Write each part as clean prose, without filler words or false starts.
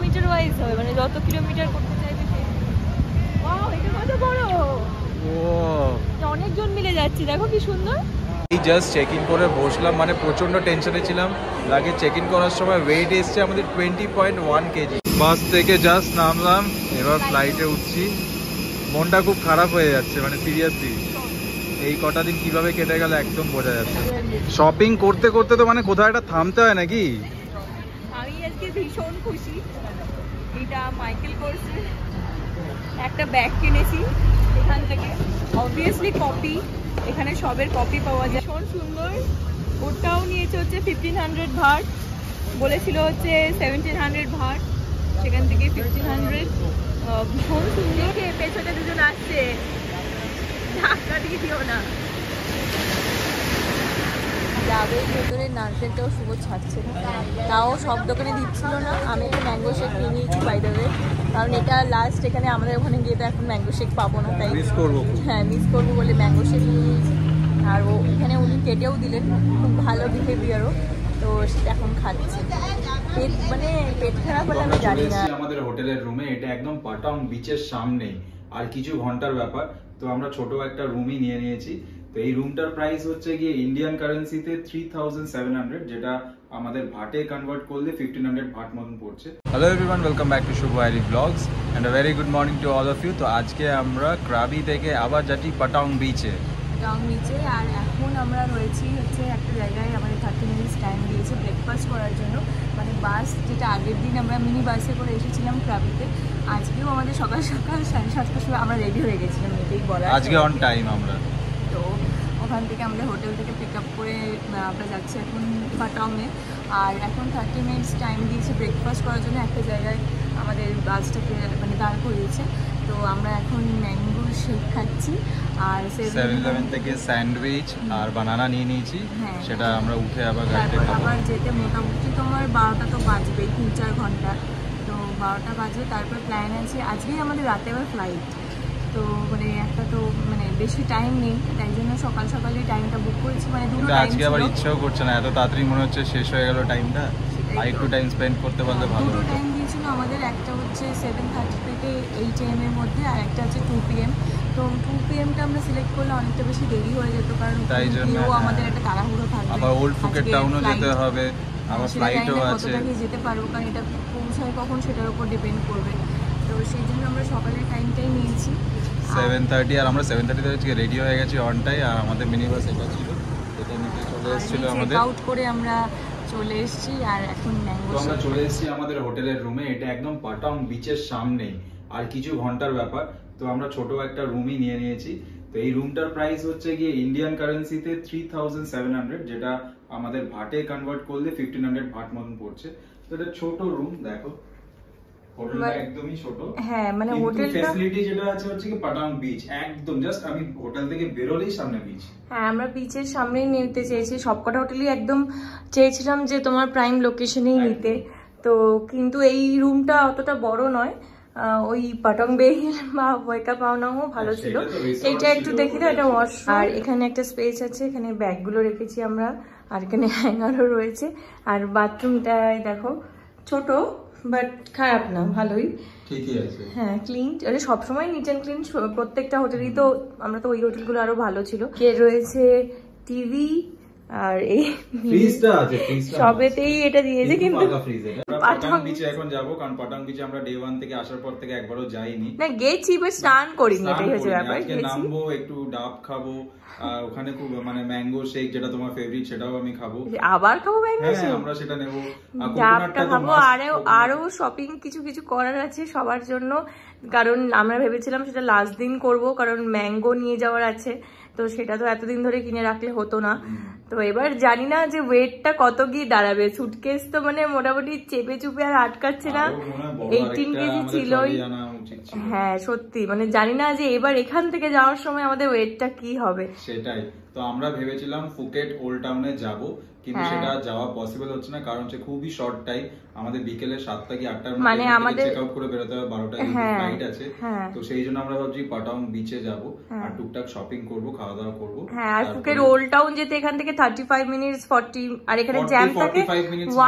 Kilometre wise হবে, মানে যত কিলোমিটার করতে চাইবে। ওয়াও, এটা কত বড়! ও, অনেকজন মিলে যাচ্ছি, দেখো কি সুন্দর। এই জাস্ট চেক ইন করে বসলাম, মানে প্রচন্ড টেনশনে ছিলাম। লাগে চেক ইন করার সময় ওয়েট এসছে আমাদের 20.1 কেজি। বাস থেকে জাস্ট নামলাম, এবার ফ্লাইটে উঠছি। মনটা খুব খারাপ হয়ে যাচ্ছে, মানে সিরিয়াসলি এই কটা দিন কিভাবে কেটে গেল একদম বোঝা যাচ্ছে। শপিং করতে করতে তো মানে কোথাও একটা থামতে হয় নাকি। আমি আজকে ভীষণ খুশি। এটা মাইকেল কোর্সের একটা ব্যাগ কিনেছি এখান থেকে, অবভিয়াসলি কপি, এখানে সবের কপি পাওয়া যায়। ভীষণ সুন্দর। ওটাও নিয়েছে হচ্ছে 1500 ভাট, বলেছিল হচ্ছে 1700 ভাট, সেখান থেকে 1500। ভীষণ সুন্দর। পেছনে দুজন আসছে, ধাক্কা দিয়ে দিও না। ডাবের ভেতরে নারকেলটাও শুভ ছাড়ছে না, তাও সব দোকানে দিচ্ছিল না। আমি একটা ম্যাঙ্গো শেক নিয়ে নিয়েছি বাই দ্য ওয়ে, কারণ এটা লাস্ট। এখানে আমাদের ওখানে গিয়ে তো এখন ম্যাঙ্গো শেক পাবো না, তাই মিস করবো। হ্যাঁ, মিস করবো বলে ম্যাঙ্গো শেক নিয়ে নিয়েছি। আর ও এখানে উনি কেটেও দিলেন, খুব ভালো বিহেভিয়ারও। তো সেটা এখন খাচ্ছি। পেট মানে পেট খারাপ হলে আমি জানি না। আমাদের হোটেলের রুমে, এটা একদম পাটাং বিচের সামনে, আর কিছু ঘন্টার ব্যাপার। তো আমরা ছোট একটা রুমই নিয়ে নিয়েছি। তো এই রুমটার প্রাইস হচ্ছে গিয়ে ইন্ডিয়ান কারেন্সিতে 3700, যেটা আমাদের ভাটে কনভার্ট করলে 1500 ভাট মতন পড়ছে। Hello everyone, welcome back to Shubho Airi vlogs and a very good morning to all of you. তো আজকে আমরা ক্রাবি থেকে আবার যাচ্ছি পাটাং বিচে। আর এখন আমরা রয়েছি হচ্ছে একটা জায়গায়, আমাদের 30 মিনিটস টাইম দিয়েছে ব্রেকফাস্ট করার জন্য। মানে বাস, যেটা আগের দিন আমরা মিনি বাসে করে এসেছিলাম ক্রাবিতে, আজকেও আমাদের সকাল সকাল 7:30টার সময় আমরা রেডি হয়ে গেছিলাম, এটাই বলা। আজকে অন টাইম আমরা। তো ওখান থেকে আমাদের হোটেল থেকে পিক আপ করে আমরা যাচ্ছি এখন পাটাংয়ে। আর এখন 30 মিনিটস টাইম দিয়েছে ব্রেকফাস্ট করার জন্য একটা জায়গায় আমাদের বাসটাকে মানে দাঁড় করিয়েছে। তো আমরা এখন ম্যাঙ্গো শেক খাচ্ছি, আর 7-11 থেকে স্যান্ডউইচ আর বানানা নিয়ে নিয়েছি। সেটা আমরা উঠে আবার গাড়িতে খাবো। আবার যেতে মোটামুটি তোমার 12টা তো বাজবেই, 3-4 ঘন্টা। তো 12টা বাজবে, তারপর প্ল্যান আছে আজকেই আমাদের রাতে আবার ফ্লাইট। তো মানে একটা তো মানে বেশি টাইম নেই, তাই জন্য সকাল সকালই টাইমটা বুক করেছি। মানে দুটো টাইম আজকে আবার ইচ্ছাও করছে না, এত তাড়াতাড়ি মনে হচ্ছে শেষ হয়ে গেল টাইমটা। আর একটু টাইম স্পেন্ড করতে পারলে ভালো হতো। দুটো টাইম দিয়েছিল আমাদের, একটা হচ্ছে 7:30 থেকে 8 AM এর মধ্যে, আর একটা হচ্ছে 2 PM। তো 2 PMটা আমরা সিলেক্ট করলে অনেকটা বেশি দেরি হয়ে যেত, কারণ তাই জন্য আমাদের একটা তাড়াহুড়ো থাকবে। আবার ওল্ড ফুকেট টাউনও যেতে হবে, আবার ফ্লাইটও আছে। কতটাকে যেতে পারবো, কারণ এটা পৌঁছায় কখন সেটার উপর ডিপেন্ড করবে। তো সেই জন্য আমরা সকালের টাইমটাই নিয়েছি 7:30, আর আমরা 7:30 থেকে রেডি হয়ে গেছি অন টাইম। আর আমাদের মিনি বাস এটা ছিল, এটা নিতে চলে এসেছিল আমাদের। চেক আউট করে আমরা চলে এসেছি, আর এখন ম্যাঙ্গো আমরা চলে এসেছি আমাদের হোটেলের রুমে। এটা একদম পাটাং বিচের সামনে, আর কিছু ঘন্টার ব্যাপার। তো আমরা ছোট একটা রুমই নিয়ে নিয়েছি। তো এই রুমটার প্রাইস হচ্ছে গিয়ে ইন্ডিয়ান কারেন্সিতে 3700, যেটা আমাদের ভাটে কনভার্ট করলে 1500 ভাট মতন পড়ছে। তো এটা ছোট রুম, দেখো হোটেলটা একদমই ছোট। হ্যাঁ, মানে হোটেলটা ফ্যাসিলিটি যেটা আছে হচ্ছে কি পাটাং বিচ, একদম জাস্ট আমি হোটেল থেকে বেরোলেই সামনে বিচ। হ্যাঁ, আমরা বিচের সামনেই নিতে চেয়েছি, সবকটা হোটেলই একদম চেয়েছিলাম যে তোমার প্রাইম লোকেশনেই নিতে। তো কিন্তু এই রুমটা অতটা বড় নয়, ওই পাটং বে বা ওয়েকা পাওনাও ভালো ছিল। এইটা একটু দেখি তো, এটা ওয়াশরুম, আর এখানে একটা স্পেস আছে, এখানে ব্যাগগুলো রেখেছি আমরা, আর এখানে হ্যাঙ্গারও রয়েছে। আর বাথরুমটাই দেখো, ছোট বাট খারাপ না, ভালোই, ঠিকই আছে। হ্যাঁ, ক্লিন, মানে সবসময় নিট অ্যান্ড ক্লিন প্রত্যেকটা হোটেলই। তো আমরা তো ওই হোটেলগুলো আরো ভালো ছিল। কে রয়েছে টিভি, আর এই ফ্রিজটা আছে, ফ্রিজটা সবেতেই এটা দিয়েছে। কিন্তু পাটাং বিচে এখন যাবো, কারণ পাটাং বিচে আমরা ডে 1 থেকে আসার পর থেকে একবারও যাইনি। না, গেছি বাট স্নান করিনি, এটাই হচ্ছে ব্যাপার। আজকে নামবো, একটু ডাব খাবো, আর ওখানে খুব মানে ম্যাঙ্গো শেক, যেটা তোমার ফেভারিট, সেটাও আমি খাবো। আবার খাবো ম্যাঙ্গো শেক? আমরা সেটা নেবো, ডাবটা খাবো। আরো শপিং কিছু কিছু করার আছে সবার জন্য, কারণ আমরা ভেবেছিলাম সেটা লাস্ট দিন করব, কারণ ম্যাঙ্গো নিয়ে যাওয়ার আছে। তো সেটা তো এতদিন ধরে কিনে রাখলে হতো না। তো এবার জানি না যে ওয়েটটা কত গিয়ে দাঁড়াবে। সুটকেস তো মানে মোটামুটি চেপে চুপে আর আটকাচ্ছে না, 18 কেজি ছিলই। হ্যাঁ সত্যি, মানে জানি না যে এবার এখান থেকে যাওয়ার সময় আমাদের ওয়েটটা কি হবে। সেটাই তো আমরা ভেবেছিলাম ফুকেট ওল্ড টাউনে যাব, কিন্তু সেটা যাওয়া পসিবল হচ্ছে না, কারণ খুবই শর্ট টাইম। আমাদের বিকেলে 7টা কি 8টার মধ্যে আমাদের চেক আউট করে বেরোতে হবে, 12টায় ফ্লাইট আছে। তো সেই জন্য আমরা ভাবছি পাটাং বিচে যাব, আর টুকটাক শপিং করব, খাওয়া দাওয়া করব। হ্যাঁ, আর ফুকেট ওল্ড টাউন যেতে এখান থেকে 35 মিনিটস 40, আর এখানে জ্যাম থাকে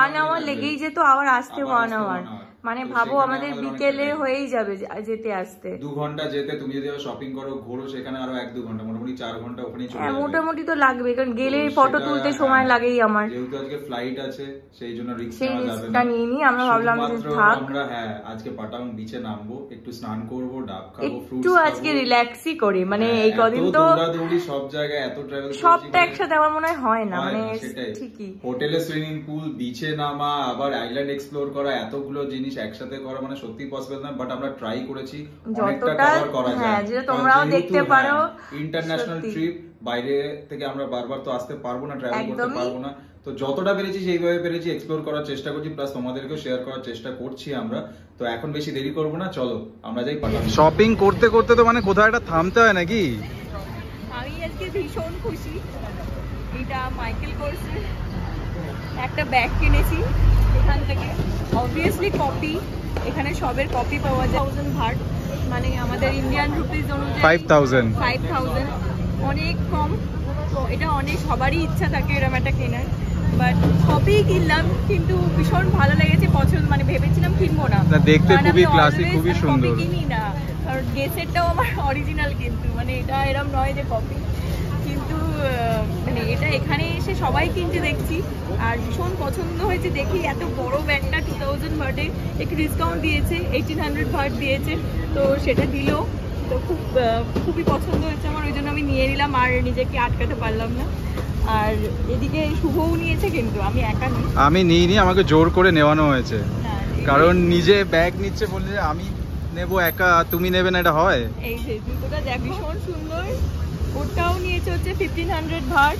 1 আওয়ার লেগেই যেত, আবার আসতে 1 আওয়ার। মানে ভাবো আমাদের বিকেলে হয়েই যাবে যেতে আসতে, 2 ঘন্টা যেতে। তুমি যদি শপিং করো ঘোরো সেখানে আরো 1-2 ঘন্টা, মোটামুটি 4 ঘন্টা ওখানেই চলে যাবে। মোটামুটি তো লাগবে, কারণ গেলে ফটো তুলতে সময় লাগেই আমার। যেহেতু আজকে ফ্লাইট আছে সেই জন্য রিস্ক নেওয়া যাবে না, নিয়ে নি আমরা ভাবলাম যে থাক। আমরা আজকে পাটাং বিচে নামবো, একটু স্নান করব, ডাব খাবো, ফ্রুটস একটু আজকে রিল্যাক্সই করি। মানে এই কদিন তো দৌড়াদৌড়ি সব জায়গায় এত ট্রাভেল করছি, সবটা একসাথে আমার মনে হয় না। মানে ঠিকই হোটেলে সুইমিং পুল, বিচে নামা, আবার আইল্যান্ড এক্সপ্লোর করা, এতগুলো জিনিস একসাথে করা মানে সত্যি পসিবল না। বাট আমরা ট্রাই করেছি অনেকটা কভার করা যায়। যেটা তোমরাও দেখতে পারো, ইন্টারন্যাশনাল ট্রিপ, বাইরে থেকে আমরা বারবার তো আসতে পারবো না, ট্রাভেল করতে পারবো না, তো যতটা পেরেছি সেইভাবে পেরেছি এক্সপ্লোর করার চেষ্টা করছি, প্লাস তোমাদেরকেও শেয়ার করার চেষ্টা করছি আমরা। তো এখন বেশি দেরি করবো না, চলো আমরা যাই পাটাং। শপিং করতে করতে তো মানে কোথাও একটা থামতে হয় নাকি। আমি আজকে ভীষণ খুশি, এটা মাইকেল কোর্সের একটা ব্যাগ কিনেছি এখান থেকে। অবভিয়াসলি কপি, এখানে সবের কপি পাওয়া যায়। 1000 ভাট, মানে আমাদের ইন্ডিয়ান রুপিস অনুযায়ী 5000, অনেক কম। তো এটা অনেক সবারই ইচ্ছা থাকে এরকম একটা কেনার, বাট কপি কিনলাম, কিন্তু ভীষণ ভালো লেগেছে, পছন্দ। মানে ভেবেছিলাম কিনবো না, দেখতে খুবই ক্লাসিক, খুবই সুন্দর। কিনি না, কারণ গেসেরটাও আমার অরিজিনাল, কিন্তু মানে এটা এরকম নয় যে কপি। কিন্তু মানে এটা এখানে এসে সবাই কিনতে দেখছি, আর ভীষণ পছন্দ হয়েছে দেখি। এত বড় ব্যাগটা 2000 ভাটে, একটু ডিসকাউন্ট দিয়েছে, 1800 ভাট দিয়েছে, তো সেটা দিল। তো খুবই পছন্দ হয়েছে আমার, ওই জন্য আমি নিয়ে নিলাম, আর নিজেকে আটকাতে পারলাম না। আর এদিকে শুভও নিয়েছে, কিন্তু আমি একা নিই। আমি নিইনি, আমাকে জোর করে নেওয়ানো হয়েছে, কারণ নিজে ব্যাগ নিচ্ছে বললে আমি নেবো একা, তুমি নেবে না, এটা হয়? এই যে জুতোটা দেখ, ভীষণ সুন্দর। ওটাও নিয়েছে হচ্ছে 1500 ভাট,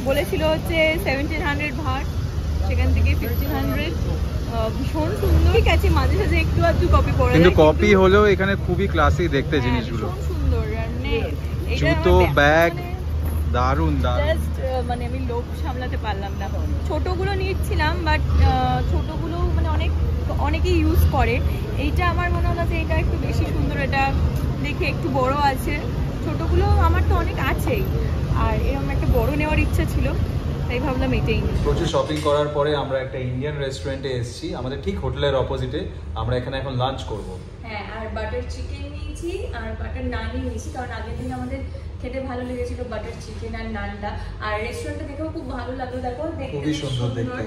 বলেছিল হচ্ছে 1700 ভাট, সেখান থেকে 1500। ভীষণ সুন্দর। ঠিক আছে, মাঝে সাঝে একটু আধটু কপি পড়ে, কিন্তু কপি হলেও এখানে খুবই ক্লাসি দেখতে জিনিসগুলো, ভীষণ সুন্দর। জুতো, ব্যাগ দারুন দারুন। জাস্ট মানে আমি লোভ সামলাতে পারলাম না। ছোটগুলো নিচ্ছিলাম, বাট ছোটগুলো মানে অনেকেই ইউজ করে। এইটা আমার মনে হলো যে এটা একটু বেশি সুন্দর, এটা দেখে একটু বড় আছে। ছোটগুলো আমার তো অনেক আছেই, আর এরকম একটা বড় নেওয়ার ইচ্ছা ছিল, তাই ভাবলাম এটাই। প্রচুর শপিং করার পরে আমরা একটা ইন্ডিয়ান রেস্টুরেন্টে এসেছি, আমাদের ঠিক হোটেলের অপোজিটে। আমরা এখানে এখন লাঞ্চ করব। হ্যাঁ, আর বাটার চিকেন নিয়েছি আর বাটার নানই নিয়েছি, কারণ আগের দিন আমাদের খেতে ভালো লেগেছিল বাটার চিকেন আর নানটা। আর রেস্টুরেন্টটা দেখেও খুব ভালো লাগলো, দেখো খুবই সুন্দর দেখতে,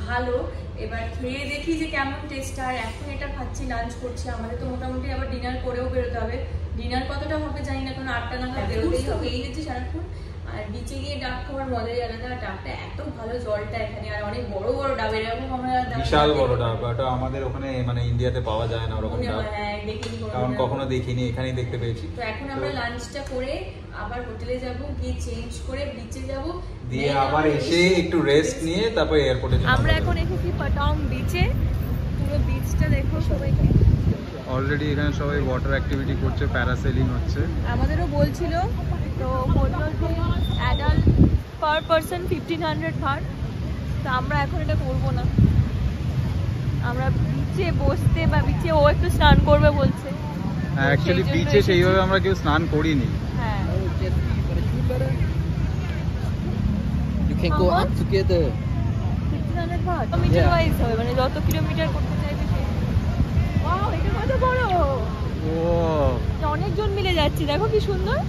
ভালো। এবার খেয়ে দেখি যে কেমন টেস্ট। আর এখন এটা খাচ্ছি, লাঞ্চ করছি, আমাদের তো মোটামুটি আবার ডিনার করেও বেরোতে হবে। ডিনার কতটা হবে জানি না, কারণ 8টা নাগাদ বেরোতেই হবে, এই হচ্ছে সারাক্ষণ। আর বিচে গিয়ে ডাব খাওয়ার মজাই আলাদা। ডাবটা এত ভালো, জলটা এখানে, আর অনেক বড় বড় ডাব, এরকম আমরা বিশাল বড় ডাব, এটা আমাদের ওখানে মানে ইন্ডিয়াতে পাওয়া যায় না ওরকম ডাব, কারণ কখনো দেখিনি, এখানেই দেখতে পেয়েছি। তো এখন আমরা লাঞ্চটা করে আবার হোটেলে যাব, গিয়ে চেঞ্জ করে বিচে যাব, দিয়ে আবার এসে একটু রেস্ট নিয়ে তারপর এয়ারপোর্টে যাব। আমরা এখন এসেছি পাটাং বিচে। পুরো বিচটা দেখো সবাইকে। অলরেডি এখানে সবাই ওয়াটার অ্যাক্টিভিটি করছে, প্যারাসেলিং হচ্ছে। আমাদেরও বলছিল, তো বললো যে অ্যাডাল্ট পার পারসন 1500 ভাট। তো আমরা এখন এটা করবো না, আমরা বিচে বসতে বা বিচে ও একটু স্নান করবে বলছে। অ্যাকচুয়ালি বিচে সেইভাবে আমরা কেউ স্নান করিনি। হ্যাঁ, You can go up together. 1500 ভাট মিটার ওয়াইজ হবে, মানে যত কিলোমিটার করতে চাইবে সে। ওয়াও, এটা কত বড়! ও, অনেকজন মিলে যাচ্ছি, দেখো কি সুন্দর।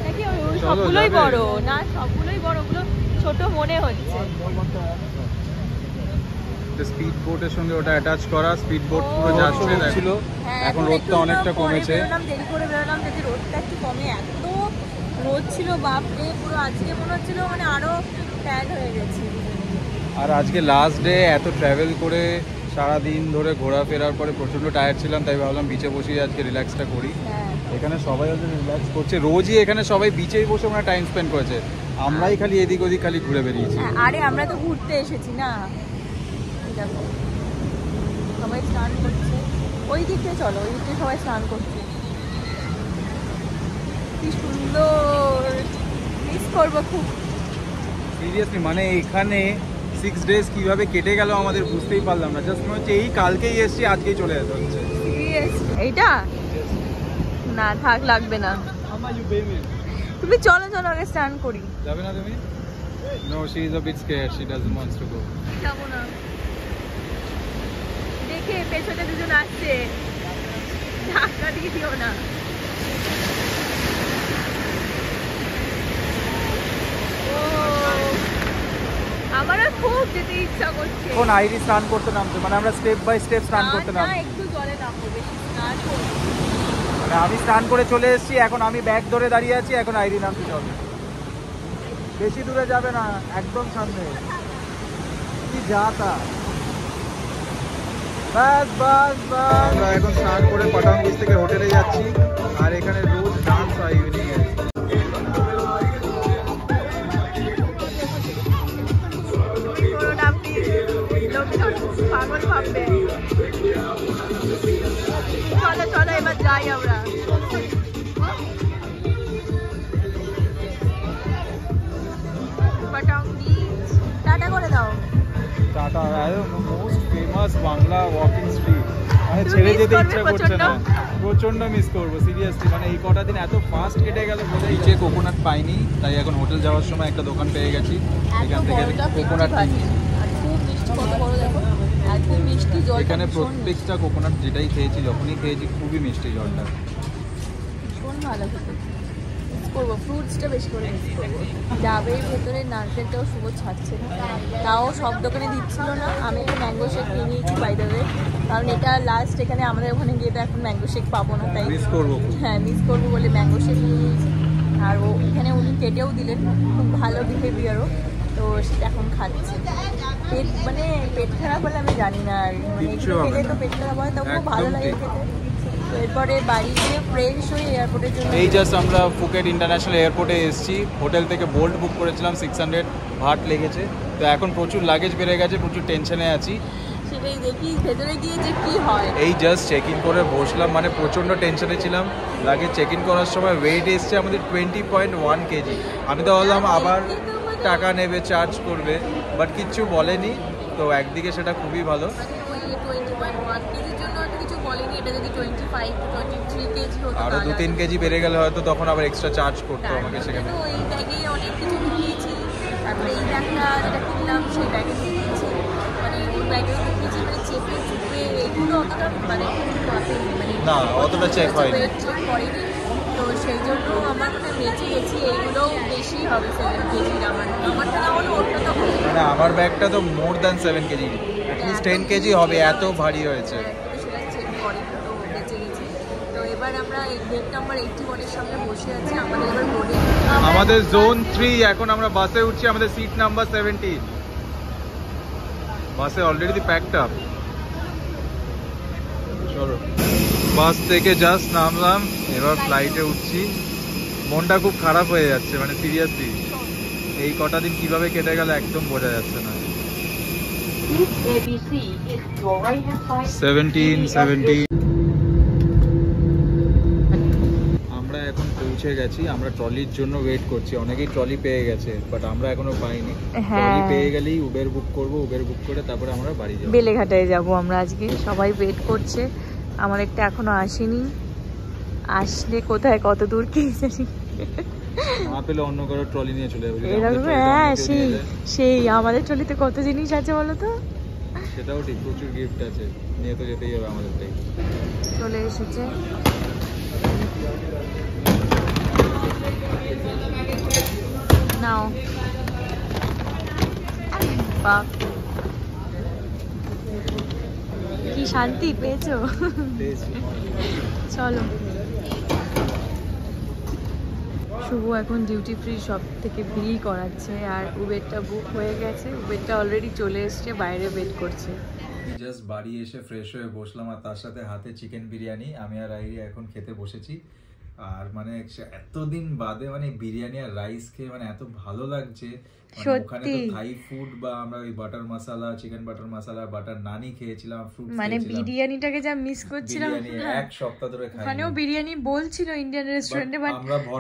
নাকি সবগুলোই বড় না? সবগুলোই বড়, ওগুলো ছোট মনে হচ্ছে। স্পিড বোটের সঙ্গে ওটা অ্যাটাচ করা, স্পিড বোট পুরো যাচ্ছে ছিল। এখন রোদটা অনেকটা কমেছে, দেরি করে বেরোলাম যদি রোদটা একটু কমে। এত রোদ ছিল বাপরে, পুরো আজকে মনে হচ্ছিল মানে আরো ট্যান হয়ে গেছি। আর আজকে লাস্ট ডে, এত ট্রাভেল করে সারাদিন ধরে ঘোরাফেরার পরে প্রচন্ড টায়ার্ড ছিলাম, তাই ভাবলাম বিচে বসে আজকে রিল্যাক্সটা করি। এখানে সবাই হচ্ছে রিল্যাক্স করছে, রোজই এখানে সবাই বিচেই বসে আমরা টাইম স্পেন্ড করেছে, আমরাই খালি এদিক ওদিক খালি ঘুরে বেরিয়েছি। আরে আমরা তো ঘুরতে এসেছি না। দেখো সবাই স্নান করছে, ওই দিকটা চলো, ওই দিকটা সবাই স্নান করছে। কি সুন্দর, মিস করবো খুব সিরিয়াসলি। মানে এখানে 6 ডেজ কিভাবে কেটে গেল আমাদের বুঝতেই পারলাম না, জাস্ট মনে হচ্ছে এই কালকেই এসেছি, আজকেই চলে যেতে হচ্ছে। এইটা না থাক, লাগবে না। তুমি চলো চলো, আগে স্নান করি। যাবে না তুমি? No, she is a bit scared. She doesn't want to go. যাবো না। দেখে পেছনে দুজন আসছে, ধাক্কা দিয়ে দিও না। আমারও খুব যেতে ইচ্ছা করছে। এখন আইরি স্নান করতে নামছে, মানে আমরা স্টেপ বাই স্টেপ স্নান করতে নামছি। একটু জলে নামবো, বেশি স্নান করবো। মানে আমি স্নান করে চলে এসেছি, এখন আমি ব্যাগ ধরে দাঁড়িয়ে আছি, এখন আইরি নামতে যাবে। বেশি দূরে যাবে না, একদম সামনে। কি যাতা, বাস বাস বাস। আমরা এখন স্নান করে পাটাং বিচ থেকে হোটেলে যাচ্ছি, আর এখানে রোজ ডান্স হয় ইভিনিং এ। পাগল ভাববে। চলো চলো এবার যাই আমরা। পাটাং বিচ, টাটা করে দাও। Tata. Most famous Bangla walking street, মানে ছেড়ে যেতে ইচ্ছা করছে না, প্রচন্ড মিস করবো সিরিয়াসলি। মানে এই কটা দিন এত ফাস্ট কেটে গেল, নিচে কোকোনাট পাইনি, তাই এখন হোটেল যাওয়ার সময় একটা দোকান পেয়ে গেছি, এখান থেকে কোকোনাট নিয়েছি। এখানে প্রত্যেকটা কোকোনাট যেটাই খেয়েছি, যখনই খেয়েছি খুবই মিষ্টি জলটা। ভীষণ ভালো খেতে করবো, ফ্রুটসটা বেশি করে মিক্স করবো। ডাবের ভেতরে নারকেলটাও শুভ ছাড়ছে না, তাও সব দোকানে দিচ্ছিল না। আমি একটা ম্যাঙ্গো শেক নিয়ে নিয়েছি বাই দ্য ওয়ে, কারণ এটা লাস্ট এখানে আমাদের ওখানে গিয়ে তো এখন ম্যাঙ্গো শেক পাবো না, তাই মিস করবো। হ্যাঁ মিস করবো বলে ম্যাঙ্গো শেক নিয়ে নিয়েছি। আর ও এখানে উনি কেটেও দিলেন, খুব ভালো বিহেভিয়ারও, তো সেটা এখন খাচ্ছে। পেট মানে পেট খারাপ হলে আমি জানি না, আর মানে এগুলো খেলে তো পেট খারাপ হয়, তবুও ভালো লাগে খেতে। এরপরে বাড়ি গিয়ে ফ্রেশ হয়ে এয়ারপোর্টের জন্য এই জাস্ট আমরা ফুকেট ইন্টারন্যাশনাল এয়ারপোর্টে এসেছি। হোটেল থেকে বোল্ট বুক করেছিলাম, 600 ভাট লেগেছে। তো এখন প্রচুর লাগেজ বেড়ে গেছে, প্রচুর টেনশনে আছি। সেটাই দেখি ভেতরে গিয়ে যে কি হয়। এই জাস্ট চেক ইন করে বসলাম, মানে প্রচণ্ড টেনশনে ছিলাম। লাগেজ চেক ইন করার সময় ওয়েট এসছে আমাদের 20.1 কেজি। আমি তো বললাম আবার টাকা নেবে, চার্জ করবে, বাট কিচ্ছু বলেনি। তো একদিকে সেটা খুবই ভালো। আরো 2-3 কেজি বেড়ে গেলে হয়তো তখন আবার এক্সট্রা চার্জ করতো আমাকে সেখানে। এই ব্যাগে অনেক কিছু নিয়েছি, তারপরে এই ব্যাগটা যেটা কিনলাম সেই ব্যাগে নিয়েছি, মানে ওই ব্যাগেও নিয়েছি, মানে চেপে চুপে এগুলো অতটা মানে না অতটা চেক হয়নি, চেক করেনি। তো সেই জন্য আমার মনে বেঁচে গেছি, এইগুলোও বেশি হবে 7 কেজির। আমারটা না হলে ওরটা তো মানে আমার ব্যাগটা তো more than 7 KG, at least 10 KG হবে, এত ভারী হয়েছে। সেটা চেক করি, তো বেঁচে গেছি। তো এবার আমরা এই গেট নাম্বার 81 এর সামনে বসে আছি, আমাদের এবার বোর্ডিং। আমাদের জোন 3, এখন আমরা বাসে উঠছি, আমাদের সিট নাম্বার 17। বাসে অলরেডি প্যাকড আপ। চলো বাস থেকে জাস্ট নামলাম, এবার ফ্লাইটে উঠছি। মনটা খুব খারাপ হয়ে যাচ্ছে, মানে সিরিয়াসলি এই কটা দিন কিভাবে কেটে গেল একদম বোঝা যাচ্ছে না। 17 আমরা এখন পৌঁছে গেছি। আমরা ট্রলির জন্য ওয়েট করছি, অনেকেই ট্রলি পেয়ে গেছে, বাট আমরা এখনো পাইনি। ট্রলি পেয়ে গেলেই উবের বুক করব, উবের বুক করে তারপরে আমরা বাড়ি যাব। বেলেঘাটায় যাব আমরা আজকে, সবাই ওয়েট করছে। আমার একটা এখনো আসেনি, আসলে কোথায় কত দূর কি জানি, না পেলে অন্য কারো ট্রলি নিয়ে চলে যাবে। এরকম হ্যাঁ, সেই আমাদের ট্রলিতে কত জিনিস আছে বলো তো। সেটাও ঠিক, প্রচুর গিফট আছে, নিয়ে তো যেতেই হবে আমাদের। তাই চলে এসেছে। নাও বাহ, কি শান্তি পেয়েছো। চলো, শুভ এখন ডিউটি ফ্রি সব থেকে বিল করাচ্ছে, আর উবেরটা বুক হয়ে গেছে, উবেরটা অলরেডি চলে এসছে, বাইরে ওয়েট করছে। জাস্ট বাড়ি এসে ফ্রেশ হয়ে বসলাম, আর তার সাথে হাতে চিকেন বিরিয়ানি। আমি আর আইরি এখন খেতে বসেছি। আর মানে এতদিন বাদে মানে বিরিয়ানি আর রাইস খেয়ে মানে এত ভালো লাগছে। ওখানে তো থাই ফুড বা আমরা ওই বাটার মশলা, চিকেন বাটার মশলা, বাটার নানি খেয়েছিলাম, ফ্রুটস মানে বিরিয়ানিটাকে যা মিস করছিলাম, এক সপ্তাহ ধরে খাই। ওখানেও বিরিয়ানি বলছিল ইন্ডিয়ান রেস্টুরেন্টে, বাট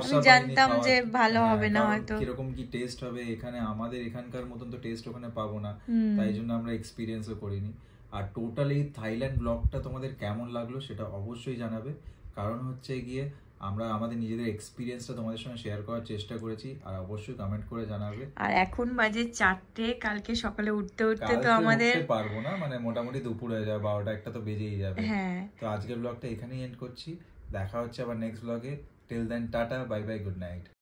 আমি জানতাম যে ভালো হবে না, হয়তো কিরকম কি টেস্ট হবে। এখানে আমাদের এখানকার মতন তো টেস্ট ওখানে পাবো না, তাই জন্য আমরা এক্সপিরিয়েন্সও করিনি। আর টোটালি থাইল্যান্ড ব্লগটা তোমাদের কেমন লাগলো সেটা অবশ্যই জানাবে, কারণ হচ্ছে গিয়ে আমরা আমাদের নিজেদের এক্সপিরিয়েন্সটা তোমাদের সঙ্গে শেয়ার করার চেষ্টা করেছি, আর অবশ্যই কমেন্ট করে জানাবে। আর এখন বাজে 4টে, কালকে সকালে উঠতে উঠতে তো কালকে আমাদের উঠতে পারবো না, মানে মোটামুটি দুপুর হয়ে যাবে, 12টা-1টা তো বেজেই যাবে। হ্যাঁ, তো আজকের ব্লগটা এখানেই এন্ড করছি, দেখা হচ্ছে আবার নেক্সট ব্লগে। Till then tata, bye bye, good night.